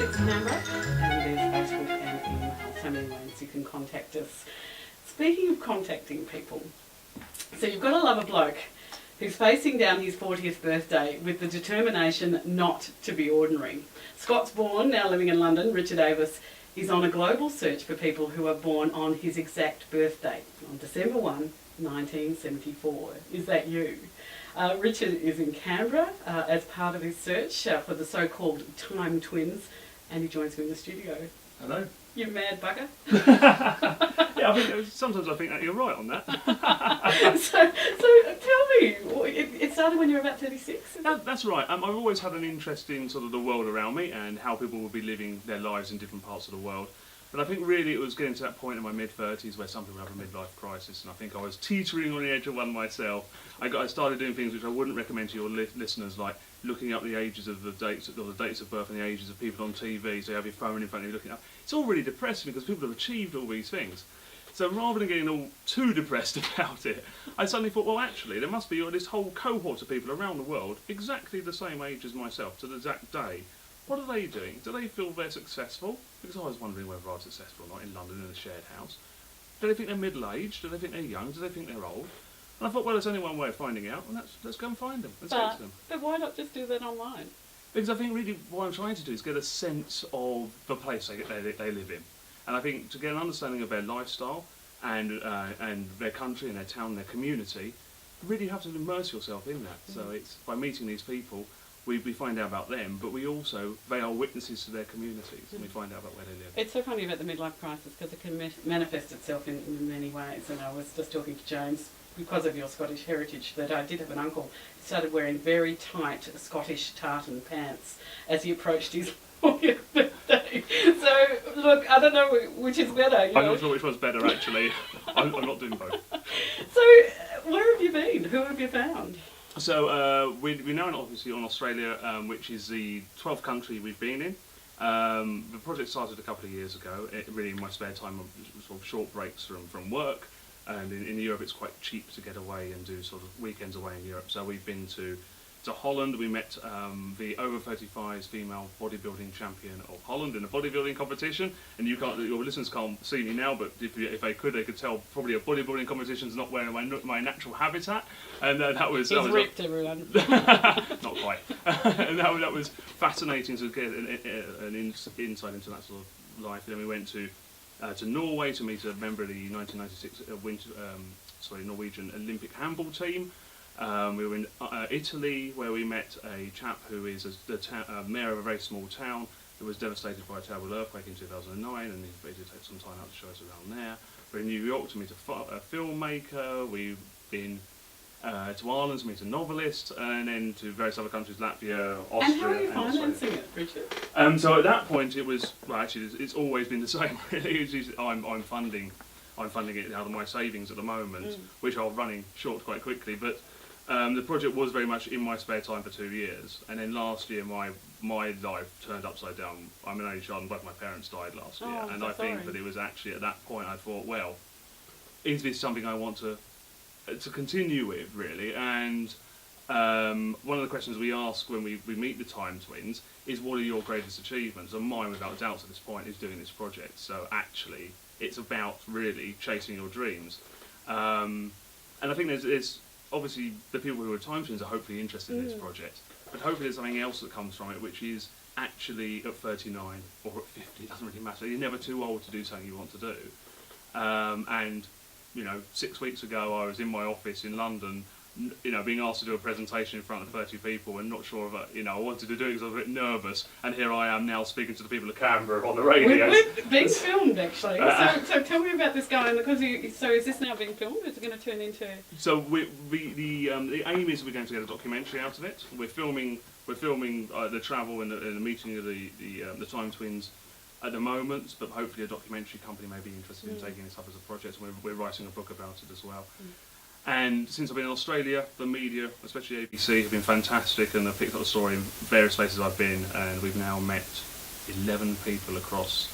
it's Canberra, and there's Facebook and email, so many ways you can contact us. Speaking of contacting people, so you've got to love a bloke who's facing down his 40th birthday with the determination not to be ordinary. Scots born, now living in London, Richard Davis, is on a global search for people who are born on his exact birthday, on December 1, 1974. Is that you? Richard is in Canberra as part of his search for the so-called time twins, and he joins me in the studio. Hello. You mad bugger. Yeah, sometimes I think that you're right on that. so tell me, it started when you were about 36? That's right. I've always had an interest in sort of the world around me and how people will be living their lives in different parts of the world. But I think really it was getting to that point in my mid-30s where some people have a midlife crisis, and I think I was teetering on the edge of one myself. I started doing things which I wouldn't recommend to your listeners, like looking up the ages of the dates of birth and the ages of people on TV, so you have your phone in front of you looking up. It's all really depressing because people have achieved all these things. So rather than getting all too depressed about it, I suddenly thought, well, actually, there must be this whole cohort of people around the world exactly the same age as myself to the exact day. What are they doing? Do they feel they're successful? Because I was wondering whether I was successful or not in London in a shared house. Do they think they're middle-aged? Do they think they're young? Do they think they're old? And I thought, well, there's only one way of finding out, and let's go and find them. Let's get to them. But why not just do that online? Because I think really what I'm trying to do is get a sense of the place they live in. And I think to get an understanding of their lifestyle and their country and their town and their community, really you have to immerse yourself in that. Mm-hmm. So it's by meeting these people, we find out about them, but they are witnesses to their communities, and we find out about where they live. It's so funny about the midlife crisis because it can manifest itself in many ways. And I was just talking to James, because of your Scottish heritage, that I did have an uncle who started wearing very tight Scottish tartan pants as he approached his 40th birthday. So, look, I don't know which is better. I'm not sure which one's better, actually. I'm not doing both. So, where have you been? Who have you found? So we're now obviously on Australia, which is the 12th country we've been in. The project started a couple of years ago, really in my spare time, sort of short breaks from work. And in Europe it's quite cheap to get away and do sort of weekends away in Europe. So we've been to Holland. We met the over 35s female bodybuilding champion of Holland in a bodybuilding competition. And your listeners can't see me now, but if they could tell probably a bodybuilding competition is not where my natural habitat. And that was ripped, everyone. Not quite. And that was fascinating to get an insight into that sort of life. Then we went to Norway to meet a member of the 1996 Norwegian Olympic handball team. We were in Italy, where we met a chap who is the mayor of a very small town who was devastated by a terrible earthquake in 2009, and he did take some time out to show us around there. We're in New York to meet a filmmaker. We've been to Ireland to meet a novelist, and then to various other countries, Latvia, Austria. And how are you financing it, Richard? So at that point, it was it's always been the same. Really, I'm funding it out of my savings at the moment, which are running short quite quickly. But the project was very much in my spare time for 2 years, and then last year my life turned upside down. I'm an only child, and both my parents died last year, and I think that it was actually at that point I thought, well, is this something I want to continue with, really? And one of the questions we ask when we meet the time twins is, what are your greatest achievements? And mine, without doubt, at this point, is doing this project. So actually, it's about really chasing your dreams. And I think there's obviously the people who are time twins are hopefully interested in this project, but hopefully there's something else that comes from it, which is actually at 39 or at 50, it doesn't really matter. You're never too old to do something you want to do. And 6 weeks ago I was in my office in London, being asked to do a presentation in front of 30 people and not sure if I wanted to do it because I was a bit nervous, and here I am now speaking to the people of Canberra on the radio. We're being filmed, actually. So tell me about this guy, because so is this now being filmed? Is it going to turn into... So the aim is we're going to get a documentary out of it. We're filming the travel and the meeting of the time twins at the moment, but hopefully a documentary company may be interested in taking this up as a project. We're writing a book about it as well. And since I've been in Australia, the media, especially ABC, have been fantastic, and they've picked up the story in various places I've been, and we've now met 11 people across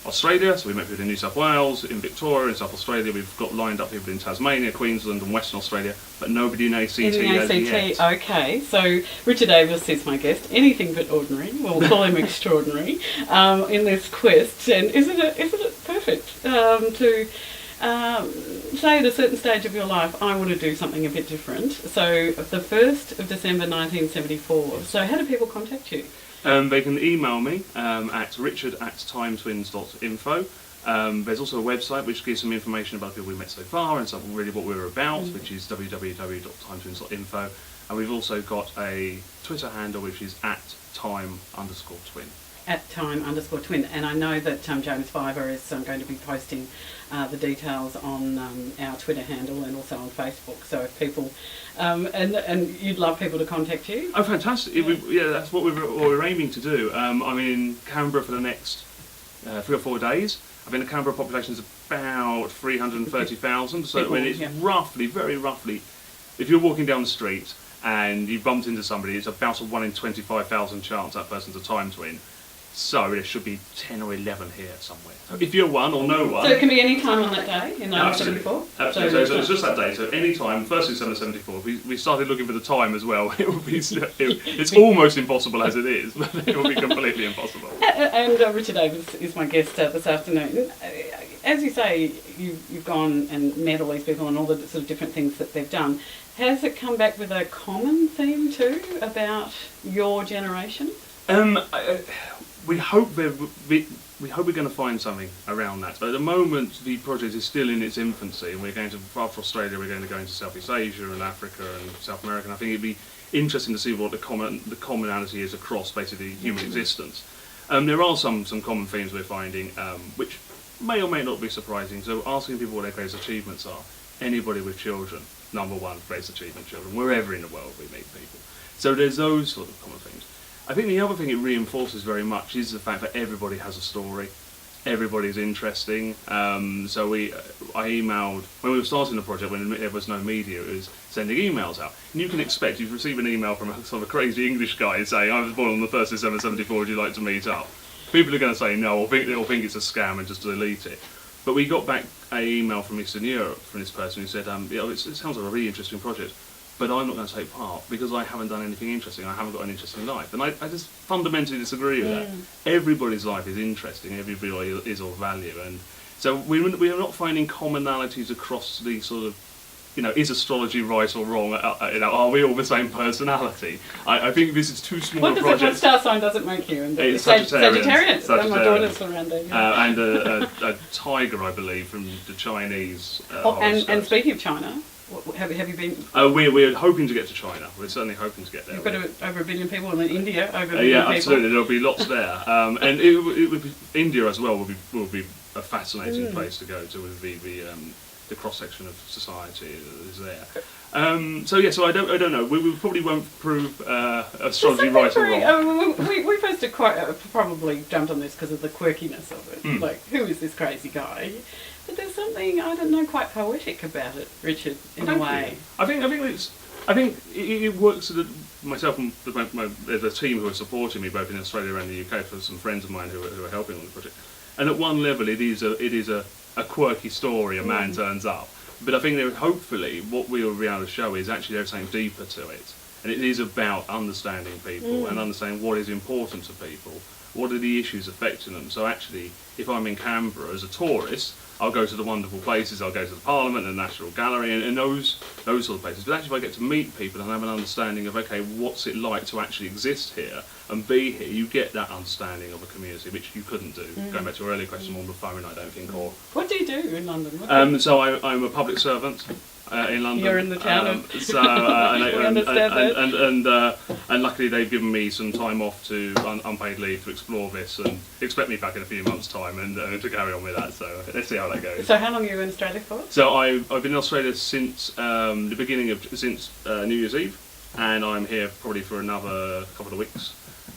Australia, so we met people in New South Wales, in Victoria, in South Australia. We've got lined up people in Tasmania, Queensland and Western Australia, but nobody in ACT In the as ACT, yet. okay. So Richard Davis is my guest. Anything but ordinary. We'll call him extraordinary in this quest. And isn't it perfect to say at a certain stage of your life, I want to do something a bit different. So the 1st of December 1974. So how do people contact you? They can email me at richard@timetwins.info. There's also a website which gives some information about the people we met so far and some really what we're about, which is www.timetwins.info. And we've also got a Twitter handle which is @time_twin. @time_twin, and I know that James Fiver is going to be posting the details on our Twitter handle and also on Facebook. So if people and you'd love people to contact you. Oh, fantastic! Yeah, that's what we're aiming to do. I'm in Canberra for the next 3 or 4 days. I mean, the Canberra population is about 330,000. So I mean, it's roughly, very roughly, if you're walking down the street and you bumped into somebody, it's about a 1 in 25,000 chance that person's a time twin. So there should be 10 or 11 here somewhere. So if you're one or no one... So it can be any time on that day in 1974? Absolutely. So it's just that day. So any time, first in 1974, we started looking for the time as well. It's almost impossible as it is, but it will be completely impossible. And Richard Davis is my guest this afternoon. As you say, you've gone and met all these people and all the sort of different things that they've done. Has it come back with a common theme too about your generation? We hope we're going to find something around that. But at the moment, the project is still in its infancy, and we're going to, after Australia, we're going to go into Southeast Asia and Africa and South America. And I think it'd be interesting to see what the commonality is across basically human existence. There are some common themes we're finding, which may or may not be surprising. So asking people what their greatest achievements are. Anybody with children, number one, greatest achievement, children, wherever in the world we meet people. So there's those sort of common themes. I think the other thing it reinforces very much is the fact that everybody has a story, everybody's interesting. So I emailed, when we were starting the project, when there was no media, it was sending emails out. And you can expect, you've received an email from a sort of crazy English guy saying, I was born on the 1st of December 74, would you like to meet up? People are going to say no, or they'll think it's a scam and just delete it. But we got back an email from Eastern Europe from this person who said, it sounds like a really interesting project, but I'm not going to take part because I haven't done anything interesting. I haven't got an interesting life. And I just fundamentally disagree with that. Everybody's life is interesting. Everybody is of value. And so we are not finding commonalities across the sort of, is astrology right or wrong? Are we all the same personality? I think this is too small a project. What star sign does it make you? It's Sagittarius. Sagittarius. My daughter's surrounding. And a tiger, I believe, from the Chinese and speaking of China, have you been? We're hoping to get to China. We're certainly hoping to get there. You've got over 1 billion people, and then India over 1 billion people. Yeah, absolutely. There'll be lots there, and it would be, India as well will be a fascinating place to go to with the cross section of society that is there. So I don't know. We probably won't prove astrology right or wrong. We first probably jumped on this because of the quirkiness of it. Like, who is this crazy guy? But there's something, I don't know, quite poetic about it, Richard, in a way. I think it works. Myself and the team who are supporting me, both in Australia and the UK, for some friends of mine who are helping on the project. And at one level, it is a quirky story. A man turns up, but I think hopefully what we will be able to show is actually there's something deeper to it, and it is about understanding people and understanding what is important to people. What are the issues affecting them? So actually, if I'm in Canberra as a tourist, I'll go to the wonderful places. I'll go to the Parliament and the National Gallery and those sort of places. But actually, if I get to meet people and have an understanding of, okay, what's it like to actually exist here and be here, you get that understanding of a community, which you couldn't do. Going back to your earlier question on the phone, I don't think. Or what do you do in London? So I'm a public servant. In London. You're in the town of... and luckily they've given me some time off to unpaid leave to explore this and expect me back in a few months' time and to carry on with that. So let's see how that goes. So how long are you in Australia for? So I've been in Australia since New Year's Eve, and I'm here probably for another couple of weeks,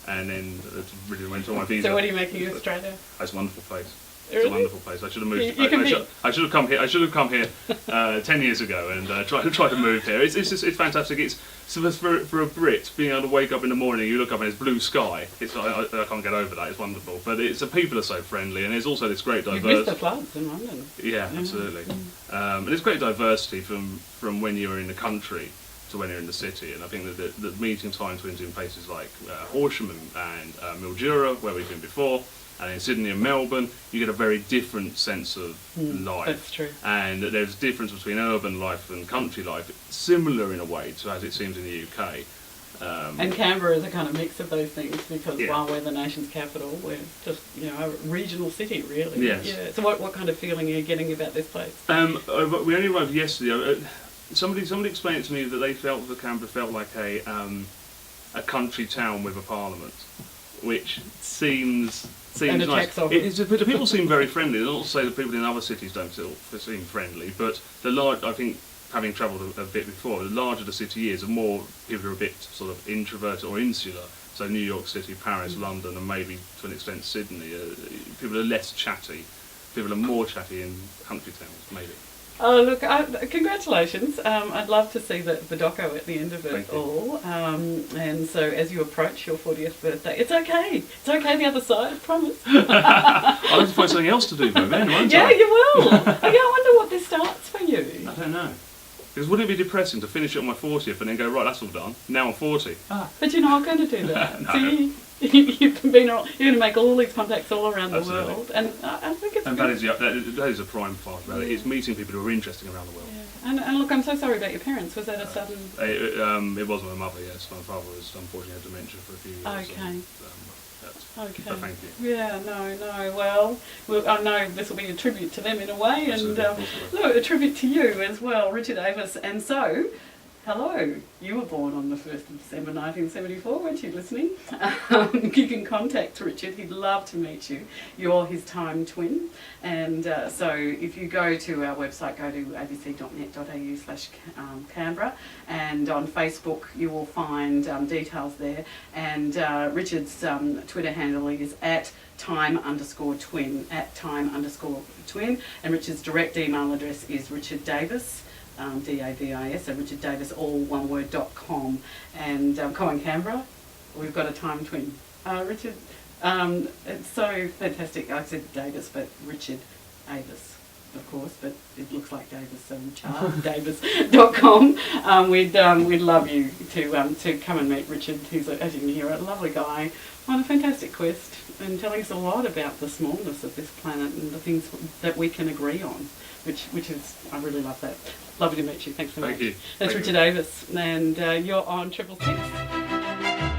and then it's really went on my visa. So what are you making of Australia? It's a wonderful place. It's Really? a wonderful place. I should have moved. You can I should have come here. I should have come here 10 years ago and tried to move here. It's fantastic. It's so for a Brit being able to wake up in the morning, you look up and it's blue sky. I can't get over that. It's wonderful. But the people are so friendly, and there's also this great You've diversity. missed the floods in London. Yeah, absolutely. And there's great diversity from when you're in the country to when you're in the city, and I think that the meeting time twins in places like Horsham and Mildura, where we've been before, and in Sydney and Melbourne, you get a very different sense of life. That's true. And that there's a difference between urban life and country life, similar in a way to as it seems in the UK. And Canberra is a kind of mix of those things because Yeah. while we're the nation's capital, we're just a regional city, really. Yes. Yeah. So what kind of feeling are you getting about this place? We only arrived yesterday. Somebody explained it to me that they felt that Canberra felt like a country town with a parliament, which seems And a nice. tax office. The people seem very friendly. Not to say that people in other cities don't seem friendly, but I think, having travelled a bit before, the larger the city is, the more people are a bit sort of introverted or insular. So New York City, Paris, London, and maybe to an extent Sydney, people are less chatty. People are more chatty in country towns, maybe. Oh, look, congratulations. I'd love to see the doco at the end of it Thank you. all. And so as you approach your 40th birthday, it's okay. It's okay the other side, I promise. I'll have to find something else to do by then, won't Yeah, I? you will. I wonder what this starts for you. I don't know. Because wouldn't it be depressing to finish it on my 40th and then go, right, that's all done. Now I'm 40. But you're not going to do that. No. So you're going to make all these contacts all around the Absolutely. world. And I think it's And good. that is a prime part about it. It's meeting people who are interesting around the world. Yeah. And look, I'm so sorry about your parents. Was that a sudden... It was my mother, yes. My father was unfortunately had dementia for a few years. Okay. And, Okay. but thank you. Yeah, no. Well, I know this will be a tribute to them in a way, Absolutely, and of course it will. look, a tribute to you as well, Richard Davis. And so, hello, you were born on the 1st of December 1974, weren't you listening? You can contact Richard, he'd love to meet you. You're his time twin. And so if you go to our website, go to abc.net.au/Canberra, and on Facebook you will find details there. And Richard's Twitter handle is @time_twin, @time_twin, and Richard's direct email address is Richard Davis, DAVIS, so Richard Davis, all one word, .com. And come on, Canberra, we've got a time twin. Richard, it's so fantastic. I said Davis, but Richard Davis, of course, but it looks like Davis, so richarddavis.com. We'd love you to come and meet Richard, who's, as you can hear, a lovely guy on a fantastic quest and telling us a lot about the smallness of this planet and the things that we can agree on, which is, I really love that. Lovely to meet you. Thanks so much. Thank you. That's Thank Richard Davis, and you're on 666.